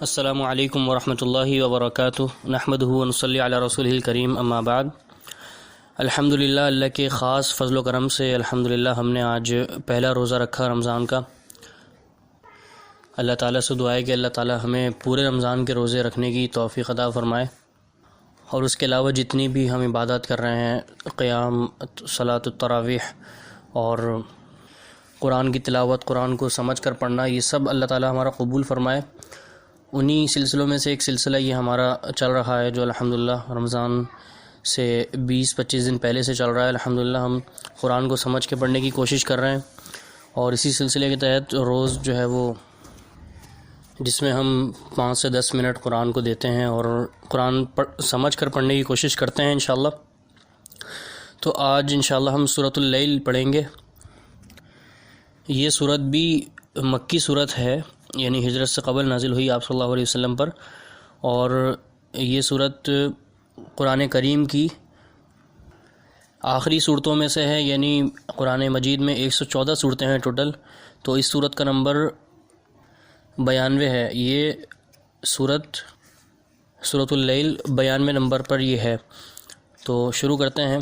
السلام علیکم ورحمۃ اللہ وبرکاتہ، نحمدہ ونصلی علی رسولہ الکریم، اما بعد۔ الحمدللہ، اللہ کے خاص فضل و کرم سے الحمدللہ ہم نے آج پہلا روزہ رکھا رمضان کا۔ اللہ تعالیٰ سے دعا ہے کہ اللہ تعالیٰ ہمیں پورے رمضان کے روزے رکھنے کی توفیق عطا فرمائے، اور اس کے علاوہ جتنی بھی ہم عبادات کر رہے ہیں، قیام، صلاۃ التراویح اور قرآن کی تلاوت، قرآن کو سمجھ کر پڑھنا، یہ سب اللہ تعالیٰ ہمارا قبول فرمائے۔ انہی سلسلوں میں سے ایک سلسلہ یہ ہمارا چل رہا ہے جو الحمدللہ رمضان سے 20-25 دن پہلے سے چل رہا ہے۔ الحمدللہ ہم قرآن کو سمجھ کے پڑھنے کی کوشش کر رہے ہیں، اور اسی سلسلے کے تحت روز جو ہے وہ جس میں ہم 5 سے 10 منٹ قرآن کو دیتے ہیں اور قرآن سمجھ کر پڑھنے کی کوشش کرتے ہیں انشاءاللہ۔ تو آج انشاءاللہ ہم سورۃ اللیل پڑھیں گے۔ یہ سورت بھی مکی سورت ہے، یعنی ہجرت سے قبل نازل ہوئی آپ صلی اللہ علیہ وسلم پر، اور یہ سورت قرآن کریم کی آخری صورتوں میں سے ہے، یعنی قرآن مجید میں 114 صورتیں ہیں ٹوٹل، تو اس صورت کا نمبر 92 ہے۔ یہ سورۃ اللیل 92 نمبر پر یہ ہے۔ تو شروع کرتے ہیں۔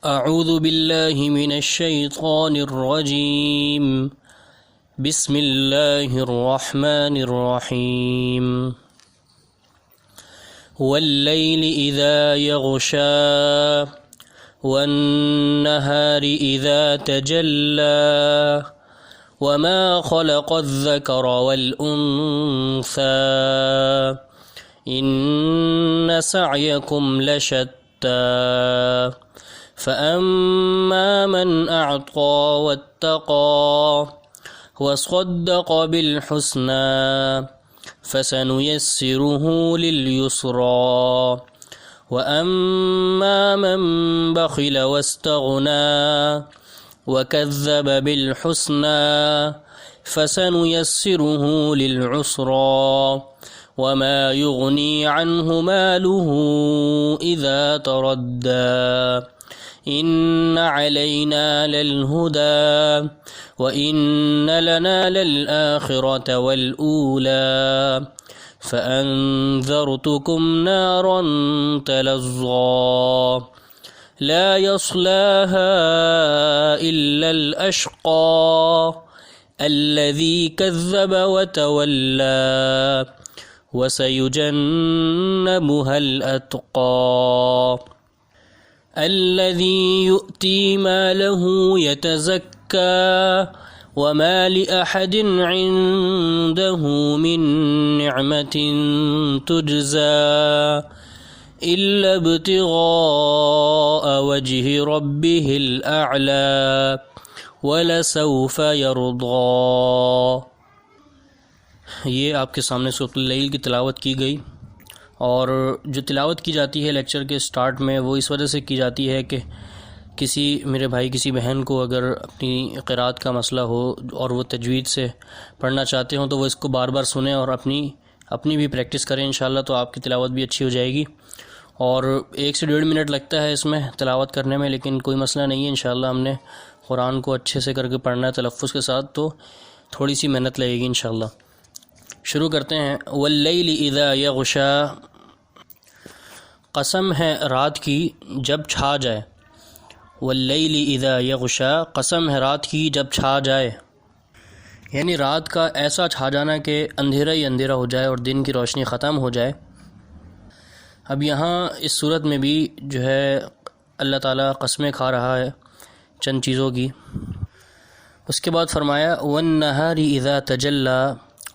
اعوذ باللہ من الشیطان الرجیم، بسم اللہ الرحمن الرحیم۔ واللیل اذا یغشا والنہار اذا تجلی وما خلق الذکر والانثى ان سعیکم لشتی فأما من اعطى واتقى وصدق بالحسنى فسنيسره لليسرى وأما من بخل واستغنى وكذب بالحسنى فسنيسره للعسرى وما يغني عنه ماله إذا تردى إن علينا للهدى وإن لنا للآخرة والأولى فأنذرتكم نارا تلظى لا يصلاها إلا الأشقى الذي كذب وتولى وسيجنبها الأتقى الذي يؤتي ماله يتزكى وما لأحد عنده من نعمة تجزى إلا ابتغاء وجه ربه الأعلى ولسوف يرضى۔ یہ آپ کے سامنے سورۃ اللیل کی تلاوت کی گئی، اور جو تلاوت کی جاتی ہے لیکچر کے سٹارٹ میں وہ اس وجہ سے کی جاتی ہے کہ کسی میرے بھائی کسی بہن کو اگر اپنی قرات کا مسئلہ ہو اور وہ تجوید سے پڑھنا چاہتے ہوں تو وہ اس کو بار بار سنیں اور اپنی بھی پریکٹس کریں انشاءاللہ، تو آپ کی تلاوت بھی اچھی ہو جائے گی۔ اور 1 سے 1.5 منٹ لگتا ہے اس میں تلاوت کرنے میں، لیکن کوئی مسئلہ نہیں ہے انشاءاللہ۔ ہم نے قرآن کو اچھے سے کر کے پڑھنا ہے تلفظ کے ساتھ، تو تھوڑی سی محنت لگے گی انشاءاللہ۔ شروع کرتے ہیں۔ واللیل اذا یغشا، قسم ہے رات کی جب چھا جائے۔ واللیل اذا یغشا، قسم ہے رات کی جب چھا جائے، یعنی رات کا ایسا چھا جانا کہ اندھیرا ہی اندھیرا ہو جائے اور دن کی روشنی ختم ہو جائے۔ اب یہاں اس صورت میں بھی جو ہے اللہ تعالیٰ قسمیں کھا رہا ہے چند چیزوں کی۔ اس کے بعد فرمایا والنہار اذا تجلی،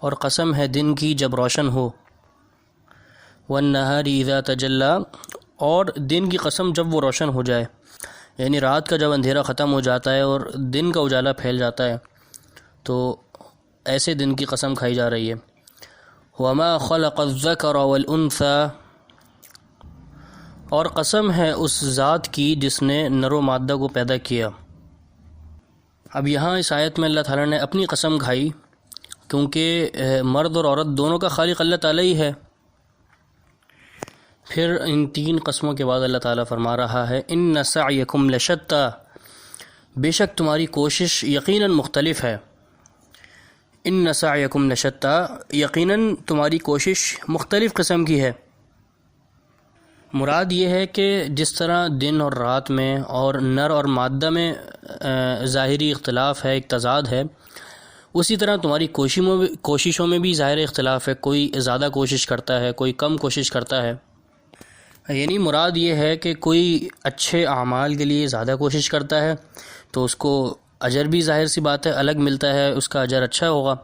اور قسم ہے دن کی جب روشن ہو۔ والنہار اذا تجلی، اور دن کی قسم جب وہ روشن ہو جائے، یعنی رات کا جب اندھیرا ختم ہو جاتا ہے اور دن کا اجالا پھیل جاتا ہے، تو ایسے دن کی قسم کھائی جا رہی ہے۔ وما خلق الذکر والانثى، اور قسم ہے اس ذات کی جس نے نر و مادہ کو پیدا کیا۔ اب یہاں اس آیت میں اللہ تعالیٰ نے اپنی قسم کھائی، کیونکہ مرد اور عورت دونوں کا خالق اللہ تعالیٰ ہی ہے۔ پھر ان 3 قسموں کے بعد اللہ تعالیٰ فرما رہا ہے ان سعیکم لشتی، بے شک تمہاری کوشش یقیناً مختلف ہے، ان سعیکم لشتی، یقیناً تمہاری کوشش مختلف قسم کی ہے۔ مراد یہ ہے کہ جس طرح دن اور رات میں اور نر اور مادہ میں ظاہری اختلاف ہے، ایک تضاد ہے، اسی طرح تمہاری کوششوں میں بھی ظاہر اختلاف ہے، کوئی زیادہ کوشش کرتا ہے، کوئی کم کوشش کرتا ہے۔ یعنی مراد یہ ہے کہ کوئی اچھے اعمال کے لیے زیادہ کوشش کرتا ہے تو اس کو اجر بھی ظاہر سی بات ہے الگ ملتا ہے، اس کا اجر اچھا ہوگا۔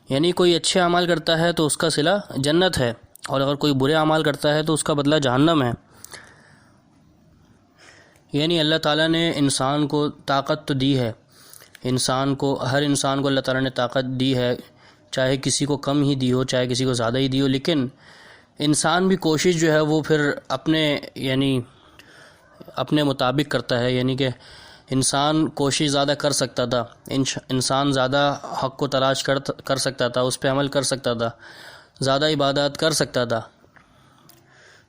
یعنی کوئی اچھے اعمال کرتا ہے تو اس کا صلہ جنت ہے، اور اگر کوئی برے اعمال کرتا ہے تو اس کا بدلہ جہنم ہے۔ یعنی اللہ تعالیٰ نے انسان کو طاقت تو دی ہے، ہر انسان کو اللہ تعالیٰ نے طاقت دی ہے، چاہے کسی کو کم ہی دی ہو، چاہے کسی کو زیادہ ہی دی ہو، لیکن انسان بھی کوشش جو ہے وہ پھر اپنے مطابق کرتا ہے۔ یعنی کہ انسان کوشش زیادہ کر سکتا تھا، انسان زیادہ حق کو تلاش کر سکتا تھا، اس پہ عمل کر سکتا تھا، زیادہ عبادات کر سکتا تھا،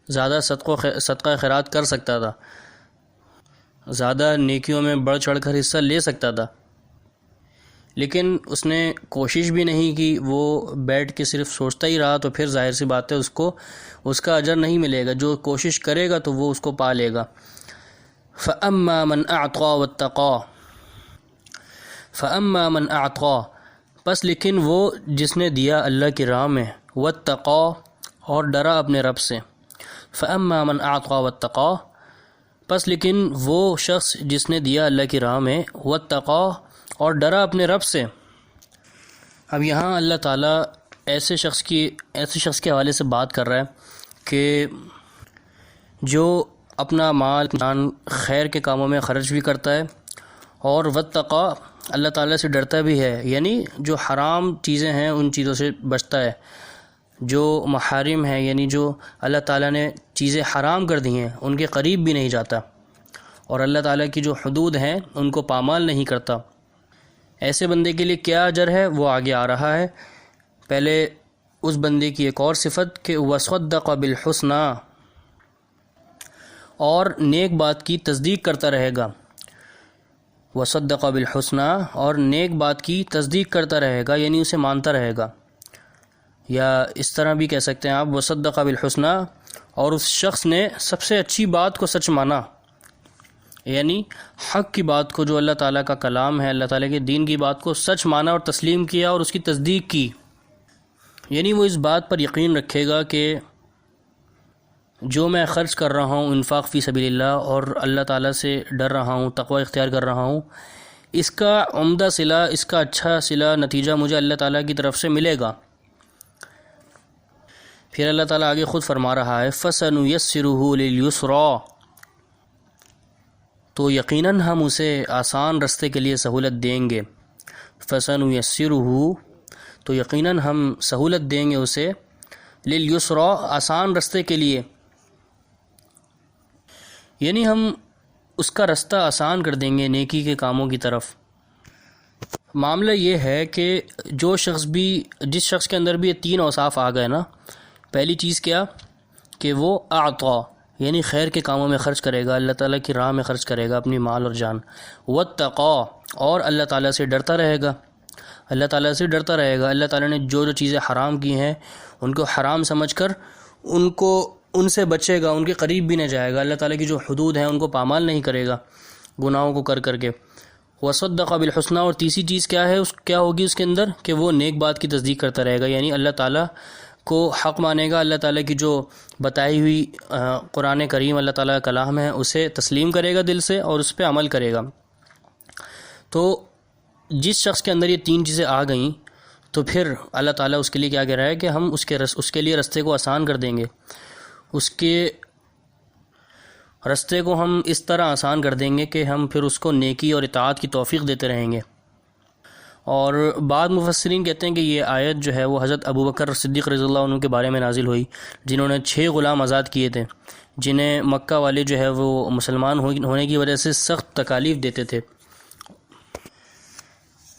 زیادہ صدقہ خیرات کر سکتا تھا، زیادہ نیکیوں میں بڑھ چڑھ کر حصہ لے سکتا تھا، لیکن اس نے کوشش بھی نہیں کی، وہ بیٹھ کے صرف سوچتا ہی رہا، تو پھر ظاہر سی بات ہے اس کا اجر نہیں ملے گا۔ جو کوشش کرے گا تو وہ اس کو پا لے گا۔ فَأَمَّا مَنْ أَعْطَى وَاتَّقَى، فَأَمَّا مَنْ أَعْطَى، پس لیکن وہ جس نے دیا اللہ کی راہ میں، وَاتَّقَى، اور ڈرا اپنے رب سے۔ فَأَمَّا مَنْ أَعْطَى وَاتَّقَى، پس لیکن وہ شخص جس نے دیا اللہ کی راہ میں، وَاتَّقَى، اور ڈرا اپنے رب سے۔ اب یہاں اللہ تعالیٰ ایسے شخص کے حوالے سے بات کر رہا ہے کہ جو اپنا مال جان خیر کے کاموں میں خرچ بھی کرتا ہے، اور واتقا، اللہ تعالیٰ سے ڈرتا بھی ہے، یعنی جو حرام چیزیں ہیں ان چیزوں سے بچتا ہے، جو محارم ہیں یعنی جو اللہ تعالیٰ نے چیزیں حرام کر دی ہیں ان کے قریب بھی نہیں جاتا، اور اللہ تعالیٰ کی جو حدود ہیں ان کو پامال نہیں کرتا۔ ایسے بندے کے لیے کیا اجر ہے وہ آگے آ رہا ہے۔ پہلے اس بندے کی ایک اور صفت کہ وَصَدَّقَ بِالْحُسْنَى، اور نیک بات کی تصدیق کرتا رہے گا۔ وَصَدَّقَ بِالْحُسْنَى، اور نیک بات کی تصدیق کرتا رہے گا، یعنی اسے مانتا رہے گا، یا اس طرح بھی کہہ سکتے ہیں آپ وَصَدَّقَ بِالْحُسْنَى، اور اس شخص نے سب سے اچھی بات کو سچ مانا، یعنی حق کی بات کو، جو اللہ تعالیٰ کا کلام ہے، اللہ تعالیٰ کے دین کی بات کو سچ مانا اور تسلیم کیا اور اس کی تصدیق کی۔ یعنی وہ اس بات پر یقین رکھے گا کہ جو میں خرچ کر رہا ہوں انفاق فی سبیل اللہ، اور اللہ تعالیٰ سے ڈر رہا ہوں، تقوی اختیار کر رہا ہوں، اس کا عمدہ صلہ، اس کا اچھا صلہ نتیجہ مجھے اللہ تعالیٰ کی طرف سے ملے گا۔ پھر اللہ تعالیٰ آگے خود فرما رہا ہے فَسَنُيَسِّرُهُ لِلْيُسْرَى، تو یقیناً ہم اسے آسان رستے کے لیے سہولت دیں گے۔ فَسَنُيَسِّرُهُ، تو یقیناً ہم سہولت دیں گے اسے، لِلْيُسْرَى، آسان رستے کے لیے، یعنی ہم اس کا رستہ آسان کر دیں گے نیکی کے کاموں کی طرف۔ معاملہ یہ ہے کہ جس شخص کے اندر بھی یہ تین اوصاف آ گئے نا، پہلی چیز کیا کہ وہ اعطا، یعنی خیر کے کاموں میں خرچ کرے گا، اللہ تعالیٰ کی راہ میں خرچ کرے گا اپنی مال اور جان، واتقا، اور اللہ تعالیٰ سے ڈرتا رہے گا، اللہ تعالیٰ سے ڈرتا رہے گا، اللہ تعالیٰ نے جو چیزیں حرام کی ہیں ان کو حرام سمجھ کر ان سے بچے گا، ان کے قریب بھی نہ جائے گا، اللہ تعالیٰ کی جو حدود ہیں ان کو پامال نہیں کرے گا گناہوں کو کر کے۔ وصدق بالحسنى، اور تیسری چیز کیا ہوگی اس کے اندر کہ وہ نیک بات کی تصدیق کرتا رہے گا، یعنی اللہ تعالیٰ کو حق مانے گا، اللہ تعالیٰ کی جو بتائی ہوئی قرآن کریم اللہ تعالیٰ کا کلام ہے اسے تسلیم کرے گا دل سے اور اس پہ عمل کرے گا۔ تو جس شخص کے اندر یہ تین چیزیں آ گئیں تو پھر اللہ تعالیٰ اس کے لیے کیا کہہ رہا ہے کہ ہم اس کے لیے رستے کو آسان کر دیں گے، اس کے رستے کو ہم اس طرح آسان کر دیں گے کہ ہم پھر اس کو نیکی اور اطاعت کی توفیق دیتے رہیں گے۔ اور بعض مفسرین کہتے ہیں کہ یہ آیت جو ہے وہ حضرت ابوبکر صدیق رضی اللہ عنہ کے بارے میں نازل ہوئی، جنہوں نے 6 غلام آزاد کیے تھے، جنہیں مکہ والے جو ہے وہ مسلمان ہونے کی وجہ سے سخت تکالیف دیتے تھے۔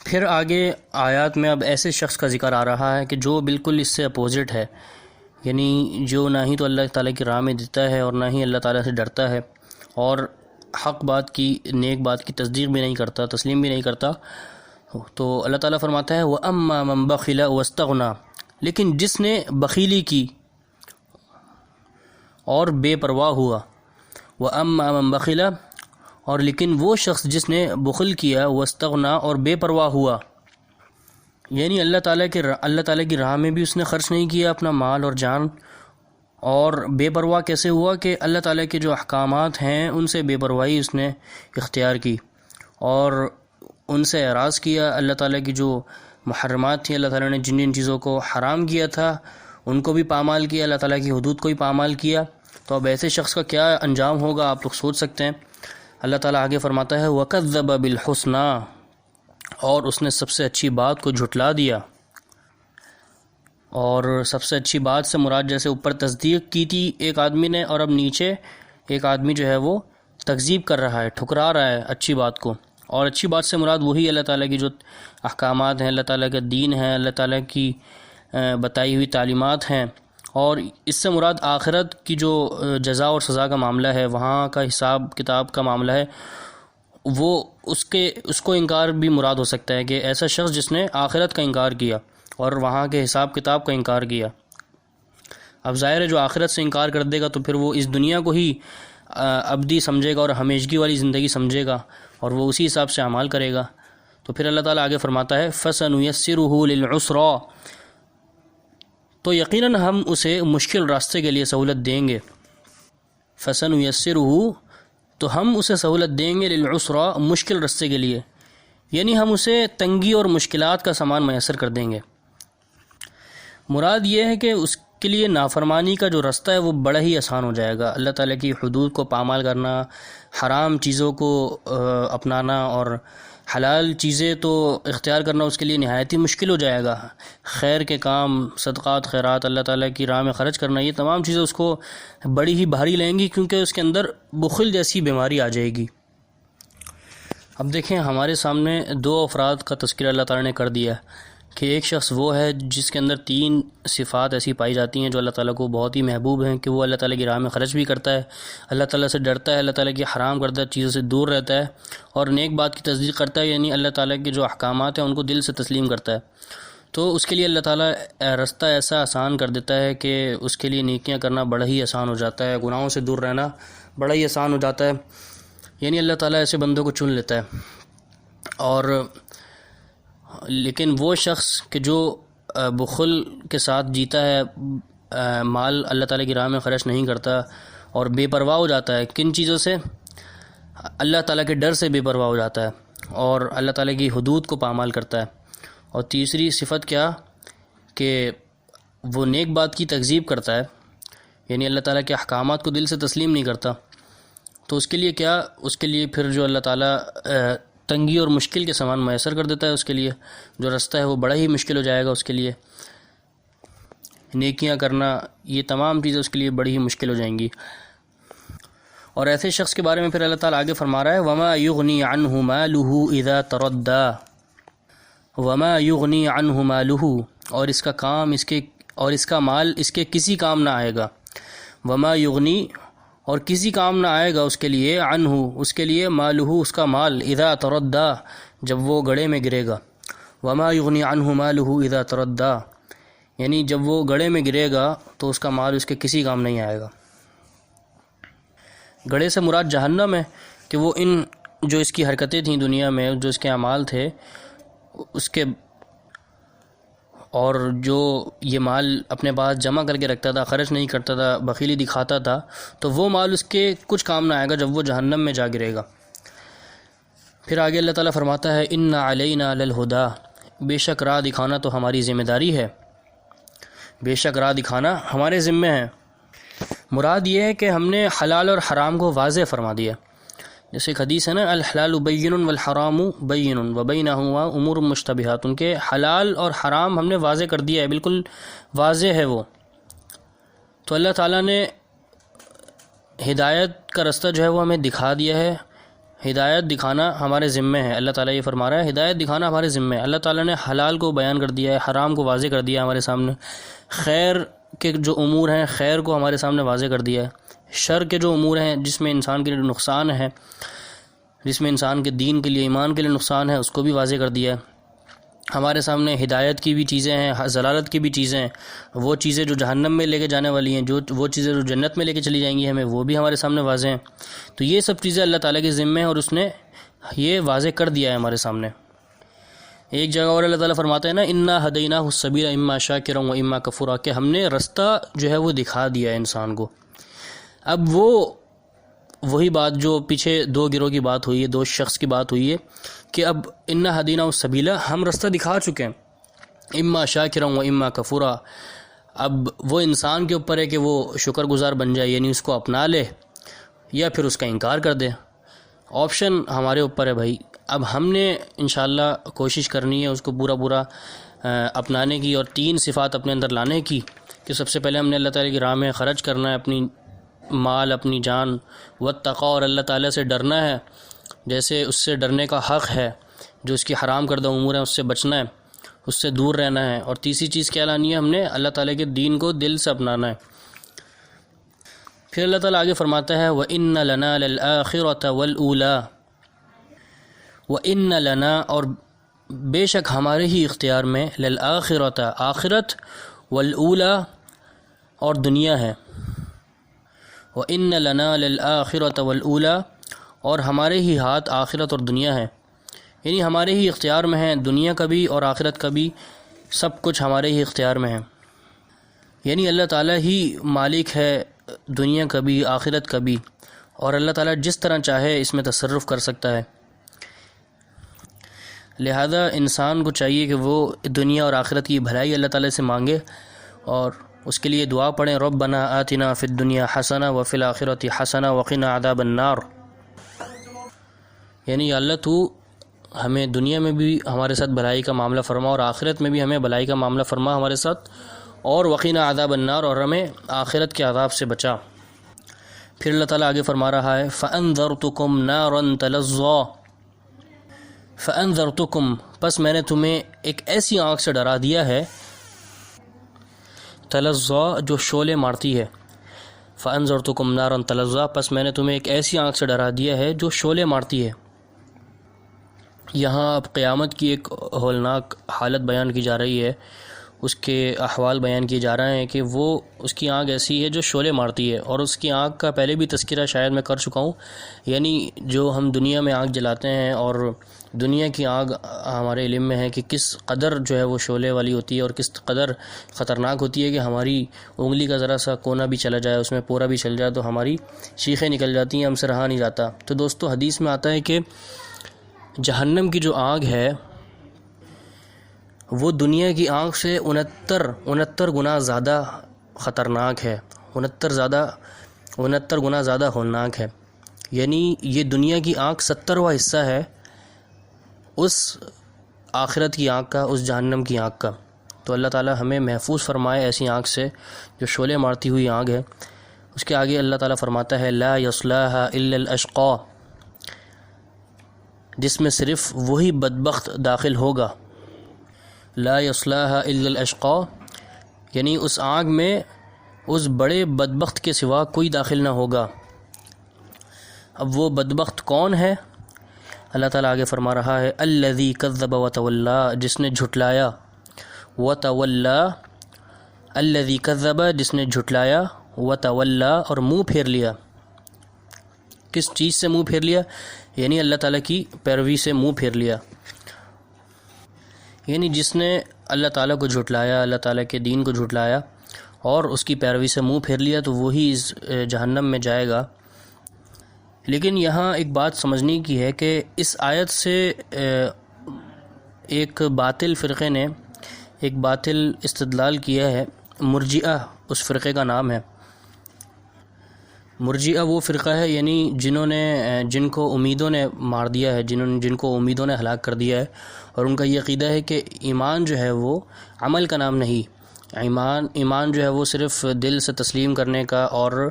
پھر آگے آیات میں اب ایسے شخص کا ذکر آ رہا ہے کہ جو بالکل اس سے اپوزٹ ہے، یعنی جو نہ ہی تو اللہ تعالیٰ کی راہ میں دیتا ہے اور نہ ہی اللہ تعالیٰ سے ڈرتا ہے، اور حق بات کی، نیک بات کی تصدیق بھی نہیں کرتا، تسلیم بھی نہیں کرتا، تو اللہ تعالیٰ فرماتا ہے وَأَمَّا مَن بَخِلَ وَاسْتَغْنَى، لیکن جس نے بخیلی کی اور بے پرواہ ہوا، وَأَمَّا مَن بَخِلَ، اور لیکن وہ شخص جس نے بخل کیا، وَاسْتَغْنَى، اور بے پرواہ ہوا، یعنی اللہ تعالیٰ کی راہ میں بھی اس نے خرچ نہیں کیا اپنا مال اور جان، اور بے پرواہ کیسے ہوا کہ اللہ تعالیٰ کے جو احکامات ہیں ان سے بے پرواہی اس نے اختیار کی اور ان سے اعراض کیا، اللہ تعالیٰ کی جو محرمات تھیں، اللہ تعالیٰ نے جن جن چیزوں کو حرام کیا تھا ان کو بھی پامال کیا، اللہ تعالیٰ کی حدود کو بھی پامال کیا، تو اب ایسے شخص کا کیا انجام ہوگا آپ لوگ سوچ سکتے ہیں۔ اللہ تعالیٰ آگے فرماتا ہے وَكَذَّبَ بِالْحُسْنَى، اور اس نے سب سے اچھی بات کو جھٹلا دیا، اور سب سے اچھی بات سے مراد جیسے اوپر تصدیق کی تھی ایک آدمی نے، اور اب نیچے ایک آدمی جو ہے وہ تکذیب کر رہا ہے، ٹھکرا رہا ہے اچھی بات کو، اور اچھی بات سے مراد وہی اللہ تعالیٰ کی جو احکامات ہیں، اللہ تعالیٰ کا دین ہے، اللہ تعالیٰ کی بتائی ہوئی تعلیمات ہیں، اور اس سے مراد آخرت کی جو جزا اور سزا کا معاملہ ہے، وہاں کا حساب کتاب کا معاملہ ہے، وہ اس کو انکار بھی مراد ہو سکتا ہے کہ ایسا شخص جس نے آخرت کا انکار کیا اور وہاں کے حساب کتاب کا انکار کیا۔ اب ظاہر ہے جو آخرت سے انکار کر دے گا تو پھر وہ اس دنیا کو ہی ابدی سمجھے گا اور ہمیشگی والی زندگی سمجھے گا اور وہ اسی حساب سے اعمال کرے گا۔ تو پھر اللہ تعالیٰ آگے فرماتا ہے فَسَنُيَسِّرُهُ لِلْعُسْرَى، تو یقیناً ہم اسے مشکل راستے کے لیے سہولت دیں گے۔ فَسَنُيَسِّرُهُ، تو ہم اسے سہولت دیں گے لِلْعُسْرَى، مشکل راستے کے لیے، یعنی ہم اسے تنگی اور مشکلات کا سامان میسر کر دیں گے۔ مراد یہ ہے کہ اس کے لیے نافرمانی کا جو راستہ ہے وہ بڑا ہی آسان ہو جائے گا، اللہ تعالیٰ کی حدود کو پامال کرنا، حرام چیزوں کو اپنانا اور حلال چیزیں تو اختیار کرنا اس کے لیے نہایت ہی مشکل ہو جائے گا۔ خیر کے کام، صدقات، خیرات، اللہ تعالیٰ کی راہ میں خرچ کرنا، یہ تمام چیزیں اس کو بڑی ہی بھاری لیں گی کیونکہ اس کے اندر بخل جیسی بیماری آ جائے گی۔ اب دیکھیں ہمارے سامنے دو افراد کا تذکرہ اللہ تعالیٰ نے کر دیا کہ ایک شخص وہ ہے جس کے اندر 3 صفات ایسی پائی جاتی ہیں جو اللہ تعالیٰ کو بہت ہی محبوب ہیں، کہ وہ اللہ تعالیٰ کی راہ میں خرچ بھی کرتا ہے، اللہ تعالیٰ سے ڈرتا ہے، اللہ تعالیٰ کی حرام کردہ چیزوں سے دور رہتا ہے، اور نیک بات کی تصدیق کرتا ہے، یعنی اللہ تعالیٰ کے جو احکامات ہیں ان کو دل سے تسلیم کرتا ہے۔ تو اس کے لیے اللہ تعالیٰ راستہ ایسا آسان کر دیتا ہے کہ اس کے لیے نیکیاں کرنا بڑا ہی آسان ہو جاتا ہے، گناہوں سے دور رہنا بڑا ہی آسان ہو جاتا ہے، یعنی اللہ تعالیٰ ایسے بندوں کو چن لیتا ہے۔ اور لیکن وہ شخص کہ جو بخل کے ساتھ جیتا ہے، مال اللہ تعالیٰ کی راہ میں خرچ نہیں کرتا اور بے پرواہ ہو جاتا ہے، کن چیزوں سے؟ اللہ تعالیٰ کے ڈر سے بے پرواہ ہو جاتا ہے اور اللہ تعالیٰ کی حدود کو پامال کرتا ہے۔ اور تیسری صفت کیا کہ وہ نیک بات کی تکذیب کرتا ہے، یعنی اللہ تعالیٰ کے احکامات کو دل سے تسلیم نہیں کرتا، تو اس کے لیے کیا؟ اس کے لیے پھر جو اللہ تعالیٰ تنگی اور مشکل کے سامان میسر کر دیتا ہے، اس کے لیے جو راستہ ہے وہ بڑا ہی مشکل ہو جائے گا، اس کے لیے نیکیاں کرنا، یہ تمام چیزیں اس کے لیے بڑی ہی مشکل ہو جائیں گی۔ اور ایسے شخص کے بارے میں پھر اللہ تعالیٰ آگے فرما رہا ہے وَمَا يُغْنِي عَنْهُ مَالُهُ إِذَا تَرَدَّى، وَمَا يُغْنِي عَنْهُ مَالُهُ، اور اس کا کام اور اس کا مال اس کے کسی کام نہ آئے گا، وَمَا يُغْنِي، اور کسی کام نہ آئے گا اس کے لیے، عنہ، اس کے لیے، مالہ، اس کا مال، اذا تردى، جب وہ گڑھے میں گرے گا، وما یغنی عنہ مالہ اذا تردى، یعنی جب وہ گڑھے میں گرے گا تو اس کا مال اس کے کسی کام نہیں آئے گا۔ گڑھے سے مراد جہنم ہے کہ وہ ان جو اس کی حرکتیں تھیں دنیا میں، جو اس کے اعمال تھے، اس کے اور جو یہ مال اپنے پاس جمع کر کے رکھتا تھا، خرچ نہیں کرتا تھا، بخیلی دکھاتا تھا، تو وہ مال اس کے کچھ کام نہ آئے گا جب وہ جہنم میں جا گرے گا۔ پھر آگے اللہ تعالیٰ فرماتا ہے ان علینا للہدیٰ، بے شک راہ دکھانا تو ہماری ذمہ داری ہے، بے شک راہ دکھانا ہمارے ذمہ ہے۔ مراد یہ ہے کہ ہم نے حلال اور حرام کو واضح فرما دیا، جیسے ایک حدیث ہے نا الحلال بین والحرام بین وبینہما امور مشتبہات، ان کے حلال اور حرام ہم نے واضح کر دیا ہے، بالکل واضح ہے وہ۔ تو اللہ تعالیٰ نے ہدایت کا راستہ جو ہے وہ ہمیں دکھا دیا ہے، ہدایت دکھانا ہمارے ذمہ ہے۔ اللہ تعالیٰ یہ فرما رہا ہے ہدایت دکھانا ہمارے ذمہ ہے۔ اللہ تعالیٰ نے حلال کو بیان کر دیا ہے، حرام کو واضح کر دیا ہے ہمارے سامنے، خیر کے جو امور ہیں خیر کو ہمارے سامنے واضح کر دیا ہے، شر کے جو امور ہیں جس میں انسان کے لیے نقصان ہے، جس میں انسان کے دین کے لیے، ایمان کے لیے نقصان ہے، اس کو بھی واضح کر دیا ہے۔ ہمارے سامنے ہدایت کی بھی چیزیں ہیں، ضلالت کی بھی چیزیں ہیں، وہ چیزیں جو جہنم میں لے کے جانے والی ہیں، وہ چیزیں جو جنت میں لے کے چلی جائیں گی ہمیں، وہ بھی ہمارے سامنے واضح ہیں۔ تو یہ سب چیزیں اللہ تعالیٰ کے ذمہ ہیں اور اس نے یہ واضح کر دیا ہے ہمارے سامنے۔ ایک جگہ اور اللہ تعالیٰ فرماتا ہے نا، انا ہدیناہ السبیل اما شاکرا و اما کفورا، کہ ہم نے رستہ جو ہے وہ دکھا دیا ہے انسان کو۔ اب وہی بات جو پیچھے دو گروہ کی بات ہوئی ہے، دو شخص کی بات ہوئی ہے کہ اب انا ہدیناہ السبیل، ہم رستہ دکھا چکے ہیں، اما شاکرا و اما کفورا، اب وہ انسان کے اوپر ہے کہ وہ شکر گزار بن جائے، یعنی اس کو اپنا لے یا پھر اس کا انکار کر دے۔ آپشن ہمارے اوپر ہے بھائی۔ اب ہم نے انشاءاللہ کوشش کرنی ہے اس کو پورا اپنانے کی، اور 3 صفات اپنے اندر لانے کی، کہ سب سے پہلے ہم نے اللہ تعالیٰ کی راہ میں خرچ کرنا ہے، اپنی مال، اپنی جان، والتقوی، اور اللہ تعالیٰ سے ڈرنا ہے، جیسے اس سے ڈرنے کا حق ہے، جو اس کی حرام کردہ امور ہیں اس سے بچنا ہے، اس سے دور رہنا ہے۔ اور تیسری چیز کیا لانی ہے، ہم نے اللہ تعالیٰ کے دین کو دل سے اپنانا ہے۔ پھر اللہ تعالیٰ آگے فرماتا ہے وَإِنَّ لَنَا لَلْآخِرَةَ وَالْأُولَىٰ، وَإِنَّ لَنَا، اور بے شک ہمارے ہی اختیار میں، لَلْآخِرَةَ، آخرت، وَالْأُولَىٰ، اور دنیا ہے۔ وَإِنَّ لَنَا لَلْآخِرَةَ وَالْأُولَىٰ، اور ہمارے ہی ہاتھ آخرت اور دنیا ہے، یعنی ہمارے ہی اختیار میں ہے، دنیا کا بھی اور آخرت کا بھی، سب کچھ ہمارے ہی اختیار میں ہے۔ یعنی اللہ تعالیٰ ہی مالک ہے دنیا کا بھی، آخرت کا بھی، اور اللہ تعالیٰ جس طرح چاہے اس میں تصرف کر سکتا ہے۔ لہذا انسان کو چاہیے کہ وہ دنیا اور آخرت کی بھلائی اللہ تعالیٰ سے مانگے، اور اس کے لیے دعا پڑھیں، ربنا آتنا فی الدنیا حسنہ وفی الآخرۃ حسنہ وقنا عذاب النار، یعنی یا اللہ تو ہمیں دنیا میں بھی ہمارے ساتھ بھلائی کا معاملہ فرما، اور آخرت میں بھی ہمیں بھلائی کا معاملہ فرما ہمارے ساتھ، اور وقنا عذاب النار، اور ہمیں آخرت کے عذاب سے بچا۔ پھر اللہ تعالیٰ آگے فرما رہا ہے فَأَنذَرْتُكُمْ نَارًا تَلَظَّىٰ، فَأَنذَرْتُكُمْ، پس میں نے تمہیں ایک ایسی آنکھ سے ڈرا دیا ہے، تلظّیٰ، جو شعلے مارتی ہے، فَأَنذَرْتُكُمْ نَارًا تَلَظَّىٰ، پس میں نے تمہیں ایک ایسی آنکھ سے ڈرا دیا ہے جو شعلے مارتی ہے۔ یہاں اب قیامت کی ایک ہولناک حالت بیان کی جا رہی ہے، اس کے احوال بیان کیے جا رہے ہیں کہ وہ اس کی آنکھ ایسی ہے جو شعلے مارتی ہے، اور اس کی آنکھ کا پہلے بھی تذکرہ شاید میں کر چکا ہوں، یعنی جو ہم دنیا میں آنکھ جلاتے ہیں، اور دنیا کی آگ ہمارے علم میں ہے کہ کس قدر جو ہے وہ شعلے والی ہوتی ہے، اور کس قدر خطرناک ہوتی ہے کہ ہماری انگلی کا ذرا سا کونا بھی چلا جائے، اس میں پورا بھی چل جائے تو ہماری شیخیں نکل جاتی ہیں، ہم سے رہا نہیں جاتا۔ تو دوستو حدیث میں آتا ہے کہ جہنم کی جو آگ ہے وہ دنیا کی آگ سے 69 گنا زیادہ خطرناک ہے، 69 گنا زیادہ ہولناک ہے، یعنی یہ دنیا کی آگ 70واں حصہ ہے اس آخرت کی آگ کا، اس جہنم کی آگ کا۔ تو اللہ تعالی ہمیں محفوظ فرمائے ایسی آگ سے جو شعلے مارتی ہوئی آگ ہے۔ اس کے آگے اللہ تعالیٰ فرماتا ہے لا یصلاھا الا الاشقا، جس میں صرف وہی بدبخت داخل ہوگا۔ لا یصلاھا الا الاشقا، یعنی اس آگ میں اس بڑے بدبخت کے سوا کوئی داخل نہ ہوگا۔ اب وہ بدبخت کون ہے؟ اللہ تعالیٰ آگے فرما رہا ہے الذی کذب وتولی، جس نے جھٹلایا، وتولی، الذی کذب، جس نے جھٹلایا، وتولی، اور منہ پھیر لیا۔ کس چیز سے منہ پھیر لیا؟ یعنی اللہ تعالیٰ کی پیروی سے منہ پھیر لیا، یعنی جس نے اللہ تعالیٰ کو جھٹلایا، اللہ تعالیٰ کے دین کو جھٹلایا اور اس کی پیروی سے منہ پھیر لیا، تو وہی اس جہنم میں جائے گا۔ لیکن یہاں ایک بات سمجھنے کی ہے کہ اس آیت سے ایک باطل فرقے نے ایک باطل استدلال کیا ہے، مرجئہ اس فرقے کا نام ہے۔ مرجئہ وہ فرقہ ہے یعنی جن کو امیدوں نے مار دیا ہے، جن کو امیدوں نے ہلاک کر دیا ہے، اور ان کا یہ عقیدہ ہے کہ ایمان جو ہے وہ عمل کا نام نہیں، ایمان جو ہے وہ صرف دل سے تسلیم کرنے کا اور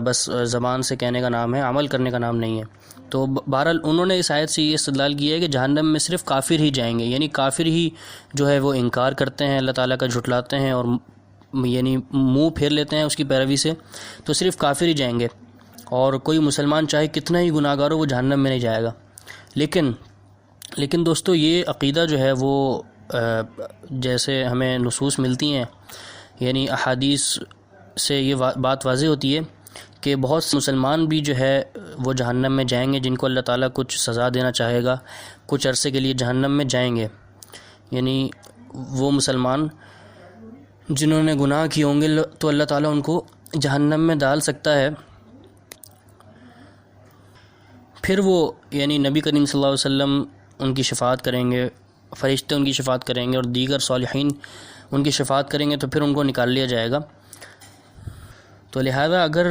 بس زبان سے کہنے کا نام ہے، عمل کرنے کا نام نہیں ہے۔ تو بہرحال انہوں نے اس آیت سے یہ استدلال کیا ہے کہ جہنم میں صرف کافر ہی جائیں گے، یعنی کافر ہی جو ہے وہ انکار کرتے ہیں، اللہ تعالیٰ کا جھٹلاتے ہیں اور یعنی منہ پھیر لیتے ہیں اس کی پیروی سے تو صرف کافر ہی جائیں گے، اور کوئی مسلمان چاہے کتنا ہی گناہ گار ہو وہ جہنم میں نہیں جائے گا۔ لیکن دوستو یہ عقیدہ جو ہے وہ جیسے ہمیں نصوص ملتی ہیں، یعنی احادیث سے یہ بات واضح ہوتی ہے کہ بہت سے مسلمان بھی جو ہے وہ جہنم میں جائیں گے، جن کو اللہ تعالیٰ کچھ سزا دینا چاہے گا، کچھ عرصے کے لیے جہنم میں جائیں گے۔ یعنی وہ مسلمان جنہوں نے گناہ کیے ہوں گے تو اللہ تعالیٰ ان کو جہنم میں ڈال سکتا ہے۔ پھر وہ یعنی نبی کریم صلی اللہ علیہ وسلم ان کی شفاعت کریں گے، فرشتے ان کی شفاعت کریں گے، اور دیگر صالحین ان کی شفاعت کریں گے، تو پھر ان کو نکال لیا جائے گا۔ تو لہذا اگر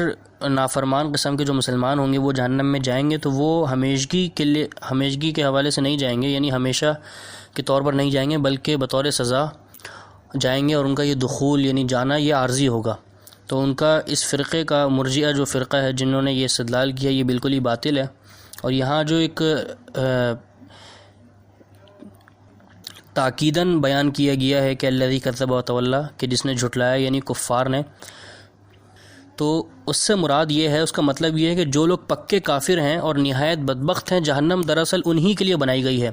نافرمان قسم کے جو مسلمان ہوں گے وہ جہنم میں جائیں گے تو وہ ہمیشگی کے حوالے سے نہیں جائیں گے، یعنی ہمیشہ کے طور پر نہیں جائیں گے، بلکہ بطور سزا جائیں گے، اور ان کا یہ دخول یعنی جانا یہ عارضی ہوگا۔ تو ان کا اس فرقے کا مرجئہ جو فرقہ ہے جنہوں نے یہ استدلال کیا یہ بالکل ہی باطل ہے۔ اور یہاں جو ایک تاکیداً بیان کیا گیا ہے کہ الذی کذب وتولی، کہ جس نے جھٹلایا یعنی کفار نے، تو اس سے مراد یہ ہے، اس کا مطلب یہ ہے کہ جو لوگ پکے کافر ہیں اور نہایت بدبخت ہیں، جہنم دراصل انہی کے لیے بنائی گئی ہے،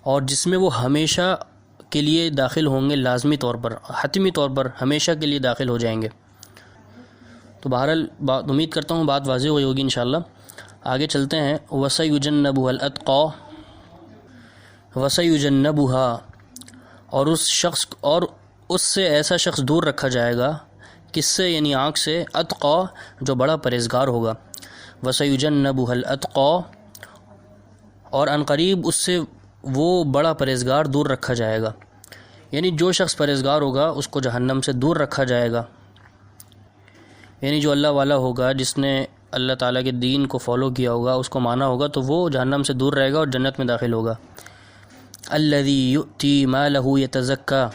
اور جس میں وہ ہمیشہ کے لیے داخل ہوں گے، لازمی طور پر، حتمی طور پر ہمیشہ کے لیے داخل ہو جائیں گے۔ تو بہرحال امید کرتا ہوں بات واضح ہوئی ہوگی انشاءاللہ۔ آگے چلتے ہیں۔ وَسَيُجَنَّبُهَا الْأَتْقَى، وَسَيُجَنَّبُهَا، اور اس سے ایسا شخص دور رکھا جائے گا، کس سے؟ یعنی آنکھ سے، اتقا، جو بڑا پرہیزگار ہوگا۔ وَسَيُجَنَّبُهَا الْأَتْقَى، اور عنقریب اس سے وہ بڑا پرہیزگار دور رکھا جائے گا، یعنی جو شخص پرہیزگار ہوگا اس کو جہنم سے دور رکھا جائے گا، یعنی جو اللہ والا ہوگا، جس نے اللہ تعالیٰ کے دین کو فالو کیا ہوگا، اس کو مانا ہوگا، تو وہ جہنم سے دور رہے گا اور جنت میں داخل ہوگا۔ الذی یؤتی مالہ یتزکیٰ،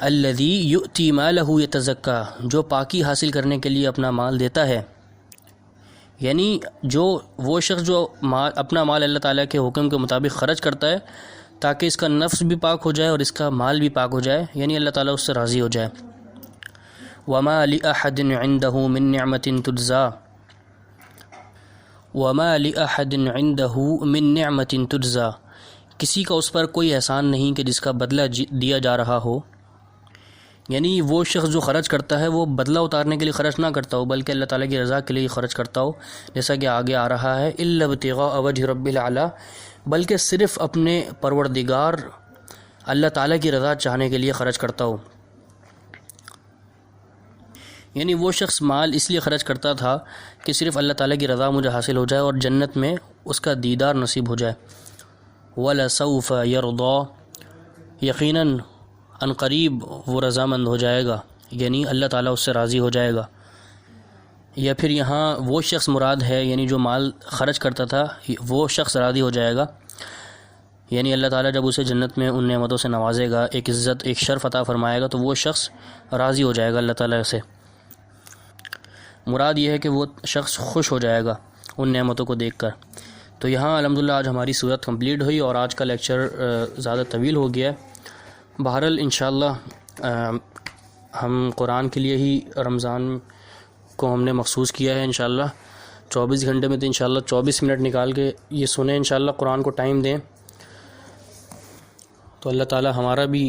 الذی یؤتی مالہ یتزکیٰ، جو پاکی حاصل کرنے کے لیے اپنا مال دیتا ہے، یعنی وہ شخص جو اپنا مال اللہ تعالیٰ کے حکم کے مطابق خرچ کرتا ہے تاکہ اس کا نفس بھی پاک ہو جائے اور اس کا مال بھی پاک ہو جائے، یعنی اللہ تعالیٰ اس سے راضی ہو جائے۔ وَمَا لِأَحَدٍ عِنْدَهُ مِن نِعْمَةٍ تُجْزَى، وَمَا لِأَحَدٍ عِنْدَهُ مِن نِعْمَةٍ تُجْزَى، کسی کا اس پر کوئی احسان نہیں کہ جس کا بدلہ دیا جا رہا ہو، یعنی وہ شخص جو خرچ کرتا ہے وہ بدلہ اتارنے کے لیے خرچ نہ کرتا ہو بلکہ اللہ تعالیٰ کی رضا کے لیے خرچ کرتا ہو، جیسا کہ آگے آ رہا ہے إِلَّا ابْتِغَاءَ وَجْهِ رَبِّ الْأَعْلَىٰ، بلکہ صرف اپنے پروردگار اللہ تعالیٰ کی رضا چاہنے کے لیے خرچ کرتا ہو۔ یعنی وہ شخص مال اس لیے خرچ کرتا تھا کہ صرف اللہ تعالیٰ کی رضا مجھے حاصل ہو جائے اور جنت میں اس کا دیدار نصیب ہو جائے۔ وَلَسَوْفَ يَرْضَىٰ، یقیناً عنقریب وہ رضامند ہو جائے گا، یعنی اللہ تعالیٰ اس سے راضی ہو جائے گا۔ یا پھر یہاں وہ شخص مراد ہے، یعنی جو مال خرچ کرتا تھا وہ شخص راضی ہو جائے گا، یعنی اللہ تعالیٰ جب اسے جنت میں ان نعمتوں سے نوازے گا، ایک عزت، ایک شرف عطا فرمائے گا، تو وہ شخص راضی ہو جائے گا اللہ تعالیٰ سے۔ مراد یہ ہے کہ وہ شخص خوش ہو جائے گا ان نعمتوں کو دیکھ کر۔ تو یہاں الحمدللہ آج ہماری صورت کمپلیٹ ہوئی اور آج کا لیکچر زیادہ طویل ہو گیا ہے۔ بہرحال انشاءاللہ ہم قرآن کے لیے ہی رمضان کو ہم نے مخصوص کیا ہے، انشاءاللہ 24 گھنٹے میں تو انشاءاللہ 24 منٹ نکال کے یہ سنیں، انشاءاللہ قرآن کو ٹائم دیں، تو اللہ تعالیٰ ہمارا بھی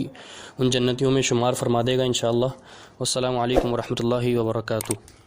ان جنتیوں میں شمار فرما دے گا انشاءاللہ۔ والسلام علیکم ورحمۃ اللہ وبرکاتہ۔